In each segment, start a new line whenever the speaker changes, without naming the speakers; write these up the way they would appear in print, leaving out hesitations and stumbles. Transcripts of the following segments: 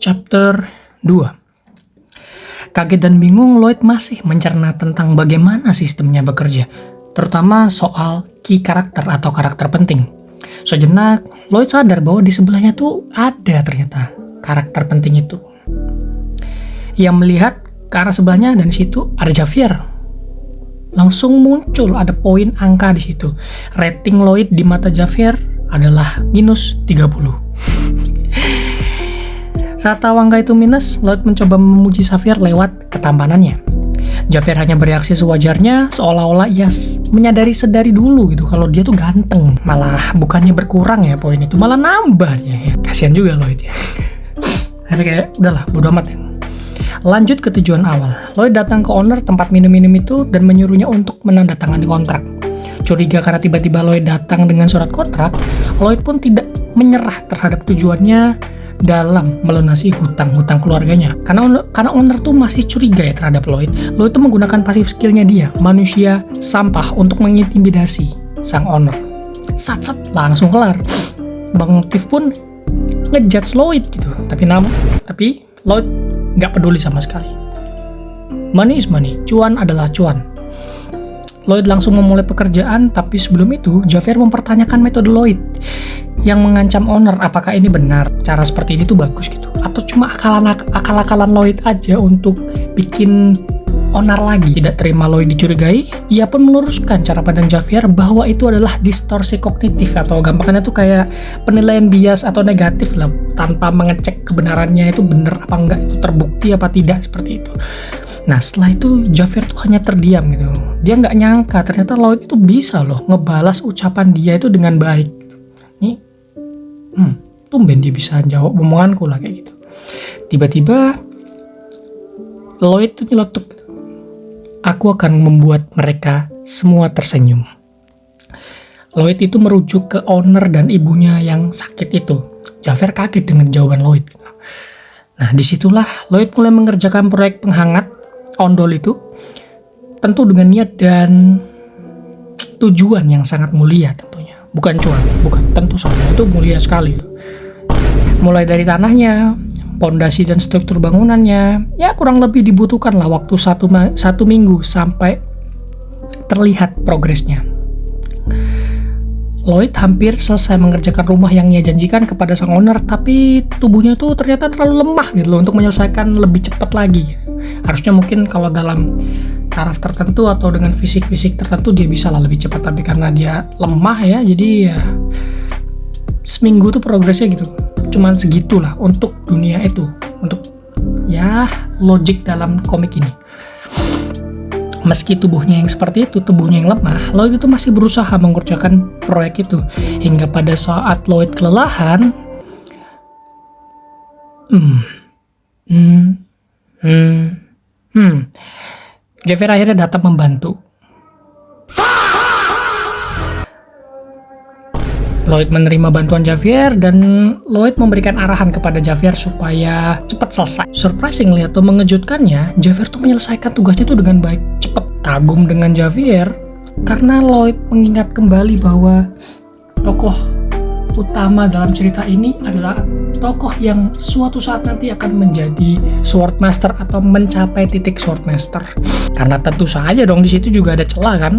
Chapter 2. Kaget dan bingung, Lloyd masih mencerna tentang bagaimana sistemnya bekerja, terutama soal key karakter atau karakter penting. Sejenak, Lloyd sadar bahwa di sebelahnya tuh ada ternyata karakter penting itu. Ia melihat ke arah sebelahnya dan di situ ada Javier. Langsung muncul ada poin angka di situ. Rating Lloyd di mata Javier adalah minus 30. Saat tahu angka itu minus, Lloyd mencoba memuji Javier lewat ketampanannya. Javier hanya bereaksi sewajarnya, seolah-olah ia sedari dulu gitu kalau dia tuh ganteng. Malah bukannya berkurang ya poin itu, malah nambah dia ya. Kasian juga Lloyd ya. Tapi kayak udahlah, bodo amat ya. Lanjut ke tujuan awal. Lloyd datang ke owner tempat minum-minum itu dan menyuruhnya untuk menandatangani kontrak. Curiga karena tiba-tiba Lloyd datang dengan surat kontrak, Lloyd pun tidak menyerah terhadap tujuannya dalam melunasi hutang-hutang keluarganya. Karena owner tuh masih curiga ya terhadap Lloyd. Lloyd tuh menggunakan pasif skillnya dia, manusia sampah, untuk mengintimidasi sang owner. Sat langsung kelar. Bang Motif pun ngejudge Lloyd gitu. Tapi Lloyd nggak peduli sama sekali. Money is money, cuan adalah cuan. Lloyd langsung memulai pekerjaan, tapi sebelum itu Javier mempertanyakan metode Lloyd yang mengancam owner. Apakah ini benar? Cara seperti ini tuh bagus gitu? Atau cuma akal-akalan Lloyd aja untuk bikin onar lagi? Tidak terima Lloyd dicurigai, ia pun meluruskan cara pandang Javier bahwa itu adalah distorsi kognitif, atau gampangnya tuh kayak penilaian bias atau negatif lah, tanpa mengecek kebenarannya itu benar apa enggak, itu terbukti apa tidak, seperti itu. Nah setelah itu Javier tuh hanya terdiam gitu. Dia nggak nyangka ternyata Lloyd itu bisa loh ngebalas ucapan dia itu dengan baik. Nih, tumben dia bisa jawab omonganku lah kayak gitu. Tiba-tiba Lloyd tuh nyeletuk, aku akan membuat mereka semua tersenyum. Lloyd itu merujuk ke owner dan ibunya yang sakit itu. Javier kaget dengan jawaban Lloyd. Nah disitulah Lloyd mulai mengerjakan proyek penghangat ondol itu, tentu dengan niat dan tujuan yang sangat mulia tentunya. Bukan cuan, tentu saja itu mulia sekali. Mulai dari tanahnya, pondasi dan struktur bangunannya, ya kurang lebih dibutuhkan lah waktu satu minggu sampai terlihat progresnya. Lloyd hampir selesai mengerjakan rumah yang ia janjikan kepada sang owner, tapi tubuhnya tuh ternyata terlalu lemah gitu loh untuk menyelesaikan lebih cepat lagi. Harusnya mungkin kalau dalam taraf tertentu atau dengan fisik tertentu dia bisa lah lebih cepat, tapi karena dia lemah ya, jadi ya seminggu tuh progresnya gitu. Cuman segitulah untuk dunia itu, untuk ya logik dalam komik ini. Meski tubuhnya yang seperti itu, tubuhnya yang lemah, Lloyd itu masih berusaha mengerjakan proyek itu. Hingga pada saat Lloyd kelelahan, Javier akhirnya datang membantu. Lloyd menerima bantuan Javier dan Lloyd memberikan arahan kepada Javier supaya cepat selesai. Surprisingly atau mengejutkannya, Javier tuh menyelesaikan tugasnya tuh dengan baik, cepat. Kagum dengan Javier karena Lloyd mengingat kembali bahwa tokoh utama dalam cerita ini adalah tokoh yang suatu saat nanti akan menjadi Swordmaster atau mencapai titik Swordmaster. Karena tentu saja dong di situ juga ada celah kan.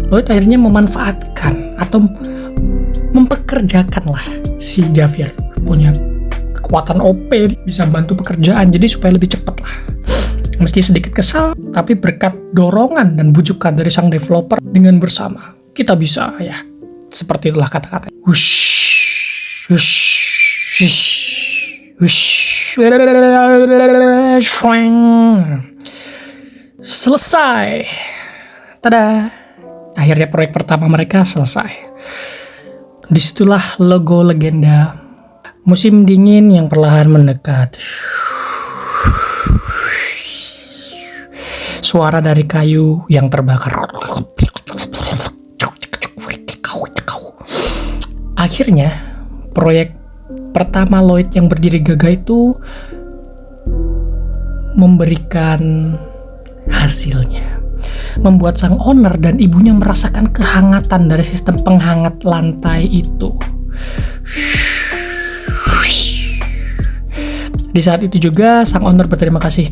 Lloyd akhirnya memanfaatkan atau mempekerjakan lah si Javier, punya kekuatan OP, bisa bantu pekerjaan jadi supaya lebih cepat lah. Meski sedikit kesal, tapi berkat dorongan dan bujukan dari sang developer, dengan bersama kita bisa ya, seperti itulah kata-kata. Selesai. Tada. Akhirnya proyek pertama mereka selesai. Disitulah logo legenda musim dingin yang perlahan mendekat. Suara dari kayu yang terbakar. Akhirnya, proyek pertama Lloyd yang berdiri gagah itu memberikan hasilnya. Membuat sang owner dan ibunya merasakan kehangatan dari sistem penghangat lantai itu. Di saat itu juga sang owner berterima kasih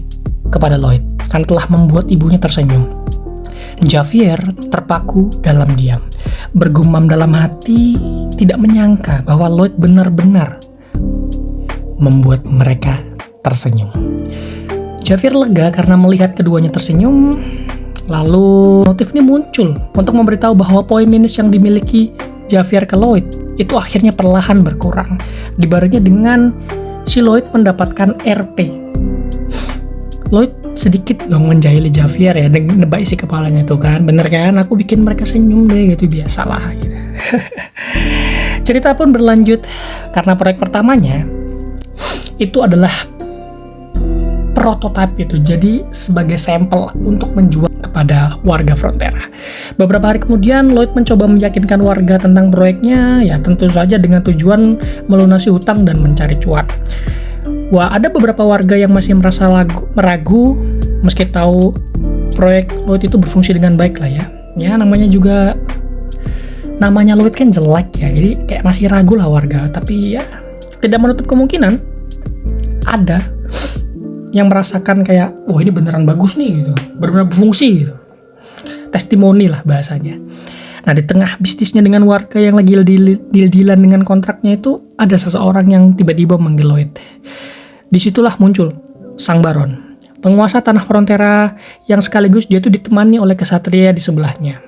kepada Lloyd karena telah membuat ibunya tersenyum. Javier terpaku dalam diam, bergumam dalam hati, tidak menyangka bahwa Lloyd benar-benar membuat mereka tersenyum. Javier lega karena melihat keduanya tersenyum. Lalu motif ini muncul untuk memberitahu bahwa poin minus yang dimiliki Javier ke Lloyd itu akhirnya perlahan berkurang, dibarengi dengan si Lloyd mendapatkan RP. Lloyd sedikit dong menjahili Javier ya, dengan nebak isi kepalanya tuh kan, bener kan, aku bikin mereka senyum deh gitu, biasalah gitu. Cerita pun berlanjut karena proyek pertamanya itu adalah prototipe itu, jadi sebagai sampel untuk menjual kepada warga Frontera. Beberapa hari kemudian Lloyd mencoba meyakinkan warga tentang proyeknya, ya tentu saja dengan tujuan melunasi hutang dan mencari cuan. Wah, ada beberapa warga yang masih merasa meragu meski tahu proyek Lloyd itu berfungsi dengan baik lah ya. Ya namanya Lloyd kan jelek ya, jadi kayak masih ragu lah warga. Tapi ya tidak menutup kemungkinan ada yang merasakan kayak, oh ini beneran bagus nih gitu, benar-benar berfungsi gitu. Testimoni lah bahasanya. Nah, di tengah bisnisnya dengan warga yang lagi deal-dealan dengan kontraknya itu, ada seseorang yang tiba-tiba memanggil Lloyd. Disitulah muncul sang Baron, penguasa tanah Frontera yang sekaligus dia tuh ditemani oleh kesatria di sebelahnya.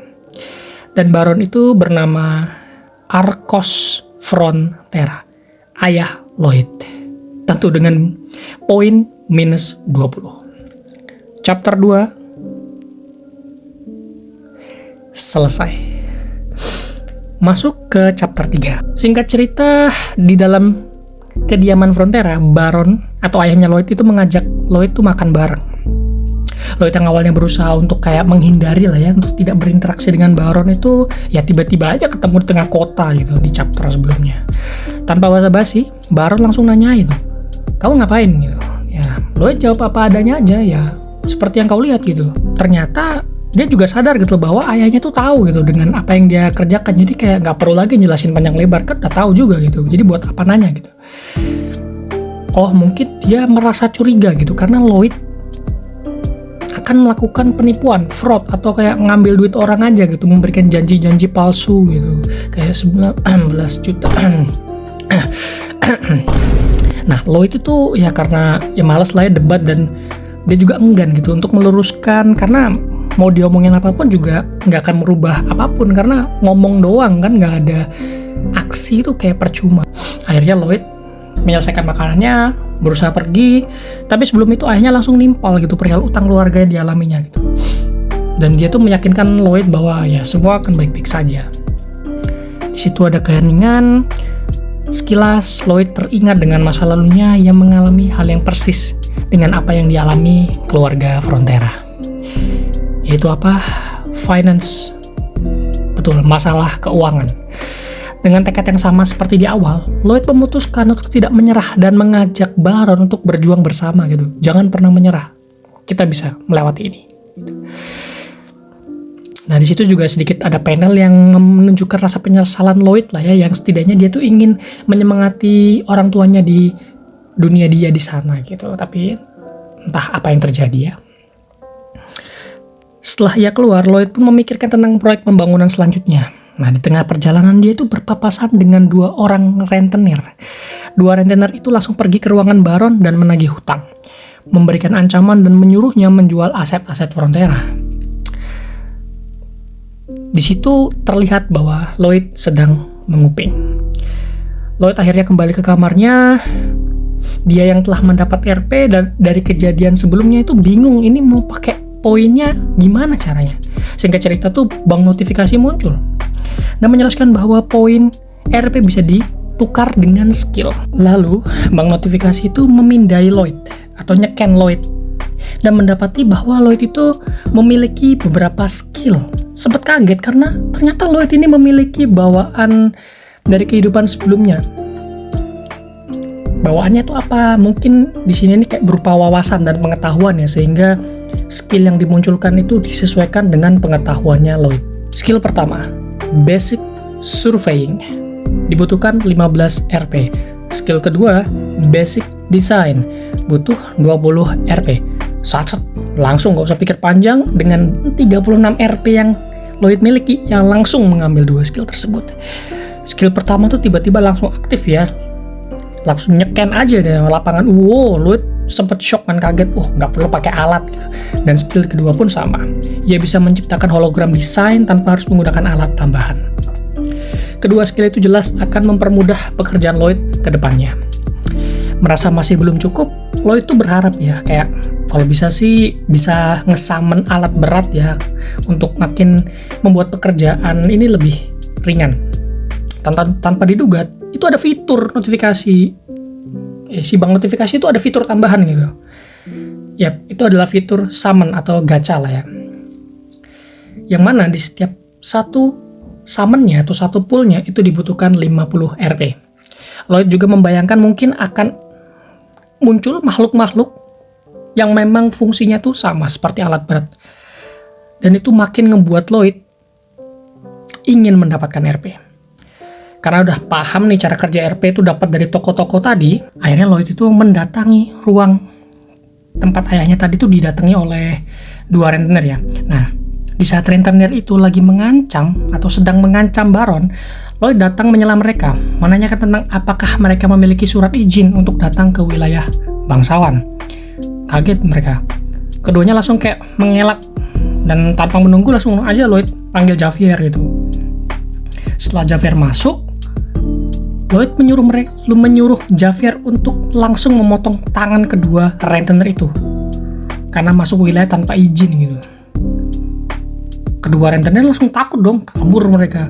Dan Baron itu bernama Arcos Frontera, ayah Lloyd. Tentu dengan poin minus 20. Chapter 2 selesai. Masuk ke chapter 3. Singkat cerita, di dalam kediaman Frontera, Baron atau ayahnya Lloyd itu mengajak Lloyd tuh makan bareng. Lloyd yang awalnya berusaha untuk kayak menghindari lah ya, untuk tidak berinteraksi dengan Baron itu, ya tiba-tiba aja ketemu di tengah kota gitu di chapter sebelumnya. Tanpa basa-basi, Baron langsung nanyain, kamu ngapain gitu? Ya, Lloyd jawab apa adanya aja, ya seperti yang kau lihat gitu. Ternyata dia juga sadar gitu bahwa ayahnya tuh tahu gitu dengan apa yang dia kerjakan, jadi kayak nggak perlu lagi jelasin panjang lebar, kan udah tahu juga gitu. Jadi buat apa nanya gitu? Oh, mungkin dia merasa curiga gitu karena Lloyd akan melakukan penipuan, fraud, atau kayak ngambil duit orang aja gitu, memberikan janji-janji palsu gitu, kayak 19 juta. Nah, Lloyd itu ya karena ya malas lah ya debat, dan dia juga enggan gitu untuk meluruskan, karena mau diomongin apapun juga nggak akan merubah apapun, karena ngomong doang kan, nggak ada aksi, itu kayak percuma. Akhirnya Lloyd menyelesaikan makanannya, berusaha pergi, tapi sebelum itu ayahnya langsung nimpal gitu perihal utang keluarga yang dialaminya gitu. Dan dia tuh meyakinkan Lloyd bahwa ya semua akan baik-baik saja. Di situ ada keheningan. Sekilas Lloyd teringat dengan masa lalunya yang mengalami hal yang persis dengan apa yang dialami keluarga Frontera. Yaitu apa? Finance. Betul, masalah keuangan. Dengan tekad yang sama seperti di awal, Lloyd memutuskan untuk tidak menyerah dan mengajak Baron untuk berjuang bersama gitu. Jangan pernah menyerah. Kita bisa melewati ini. Nah, di situ juga sedikit ada panel yang menunjukkan rasa penyesalan Lloyd lah ya, yang setidaknya dia tuh ingin menyemangati orang tuanya di dunia dia di sana gitu. Tapi entah apa yang terjadi ya. Setelah ia keluar, Lloyd pun memikirkan tentang proyek pembangunan selanjutnya. Nah, di tengah perjalanan dia itu berpapasan dengan dua orang rentenir. Dua rentenir itu langsung pergi ke ruangan Baron dan menagih hutang, memberikan ancaman dan menyuruhnya menjual aset-aset Frontera. Di situ terlihat bahwa Lloyd sedang menguping. Lloyd akhirnya kembali ke kamarnya. Dia yang telah mendapat RP dari kejadian sebelumnya itu bingung ini mau pakai poinnya gimana caranya. Singkat cerita tuh bank notifikasi muncul dan menjelaskan bahwa poin RP bisa ditukar dengan skill. Lalu bank notifikasi itu memindai Lloyd atau nyeken Lloyd dan mendapati bahwa Lloyd itu memiliki beberapa skill. Sempat kaget karena ternyata Lloyd ini memiliki bawaan dari kehidupan sebelumnya. Bawaannya itu apa? Mungkin di sini ini kayak berupa wawasan dan pengetahuan ya, sehingga skill yang dimunculkan itu disesuaikan dengan pengetahuannya Lloyd. Skill pertama, Basic Surveying. Dibutuhkan 15 RP. Skill kedua, basic design, butuh 20 RP. Sacet, langsung gak usah pikir panjang, dengan 36 RP yang Lloyd miliki, yang langsung mengambil 2 skill tersebut. Skill pertama tuh tiba-tiba langsung aktif ya, langsung nyeken aja deh lapangan. Wow, Lloyd sempet shock kan, kaget, nggak perlu pakai alat gitu. Dan skill kedua pun sama, ia bisa menciptakan hologram desain tanpa harus menggunakan alat tambahan. Kedua skill itu jelas akan mempermudah pekerjaan Lloyd ke depannya. Merasa masih belum cukup, Lloyd tuh berharap ya, kayak kalau bisa sih bisa ngesummon alat berat ya, untuk makin membuat pekerjaan ini lebih ringan. Tanpa diduga, itu ada fitur notifikasi, si bank notifikasi itu ada fitur tambahan gitu. Yap, itu adalah fitur summon atau gacha lah ya. Yang mana di setiap satu summonnya atau satu pullnya itu dibutuhkan 50 RP. Lloyd juga membayangkan mungkin akan muncul makhluk-makhluk yang memang fungsinya tuh sama seperti alat berat. Dan itu makin ngebuat Lloyd ingin mendapatkan RP. Karena udah paham nih cara kerja RP itu dapat dari toko-toko tadi, akhirnya Lloyd itu mendatangi ruang tempat ayahnya tadi tuh didatangi oleh 2 rentenir ya. Nah, di saat rentenir itu lagi mengancam atau sedang mengancam Baron, Lloyd datang menyela mereka, menanyakan tentang apakah mereka memiliki surat izin untuk datang ke wilayah bangsawan. Kaget mereka. Keduanya langsung kayak mengelak, dan tanpa menunggu langsung aja Lloyd panggil Javier gitu. Setelah Javier masuk, Lloyd menyuruh Javier untuk langsung memotong tangan kedua rentenir itu karena masuk wilayah tanpa izin gitu. Kedua rentenir langsung takut dong, kabur mereka.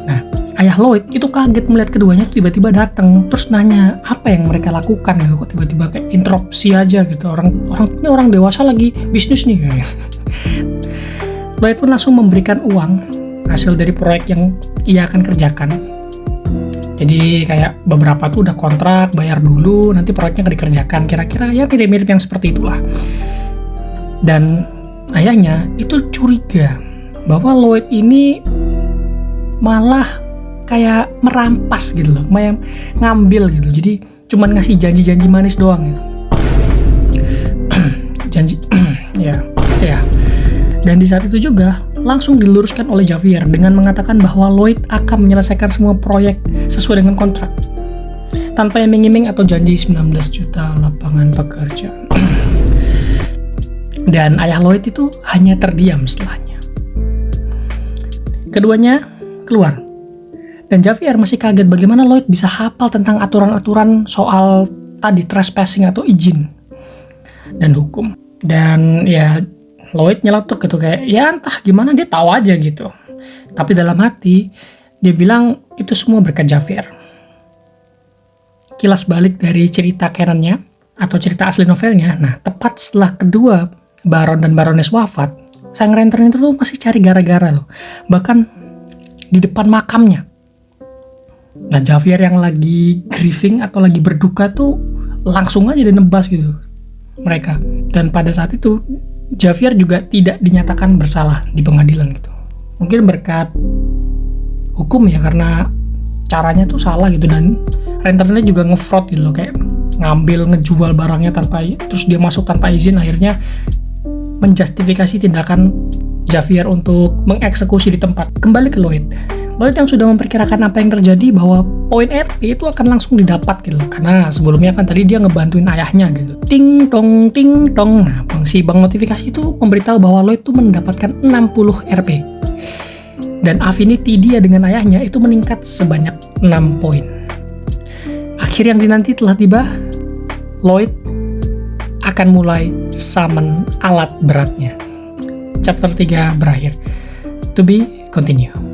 Nah, ayah Lloyd itu kaget melihat keduanya tiba-tiba datang, terus nanya apa yang mereka lakukan gitu, kok tiba-tiba kayak interupsi aja gitu. Orang dewasa lagi bisnis nih kayak. Lloyd pun langsung memberikan uang hasil dari proyek yang ia akan kerjakan. Jadi kayak beberapa tuh udah kontrak, bayar dulu, nanti proyeknya akan dikerjakan. Kira-kira ya mirip-mirip yang seperti itulah. Dan ayahnya itu curiga bahwa Lloyd ini malah kayak merampas gitu loh, kayak ngambil gitu. Jadi cuman ngasih janji-janji manis doang gitu. Janji ya. Dan di saat itu juga langsung diluruskan oleh Javier dengan mengatakan bahwa Lloyd akan menyelesaikan semua proyek sesuai dengan kontrak tanpa iming-iming atau janji 19 juta lapangan pekerjaan. Dan ayah Lloyd itu hanya terdiam setelahnya. Keduanya keluar. Dan Javier masih kaget bagaimana Lloyd bisa hafal tentang aturan-aturan soal tadi trespassing atau izin dan hukum. Dan ya Lloyd nyeletuk gitu kayak ya entah gimana dia tahu aja gitu. Tapi dalam hati dia bilang itu semua berkat Javier. Kilas balik dari cerita canonnya atau cerita asli novelnya. Nah, tepat setelah kedua Baron dan Baroness wafat, sang rentenir itu masih cari gara-gara loh. Bahkan di depan makamnya. Nah, Javier yang lagi grieving atau lagi berduka tuh langsung aja nebas gitu mereka. Dan pada saat itu Javier juga tidak dinyatakan bersalah di pengadilan gitu. Mungkin berkat hukum ya, karena caranya tuh salah gitu, dan rentenirnya juga nge-fraud gitu loh, kayak ngejual barangnya terus dia masuk tanpa izin, akhirnya menjustifikasi tindakan Javier untuk mengeksekusi di tempat. Kembali ke Lloyd yang sudah memperkirakan apa yang terjadi, bahwa poin RP itu akan langsung didapat gitu loh. Karena sebelumnya kan tadi dia ngebantuin ayahnya gitu. Ting tong. Nah, si bank notifikasi itu memberitahu bahwa Lloyd tuh mendapatkan 60 RP. Dan affinity dia dengan ayahnya itu meningkat sebanyak 6 poin. Akhir yang dinanti telah tiba. Lloyd akan mulai summon alat beratnya. Chapter 3 berakhir. To be continue.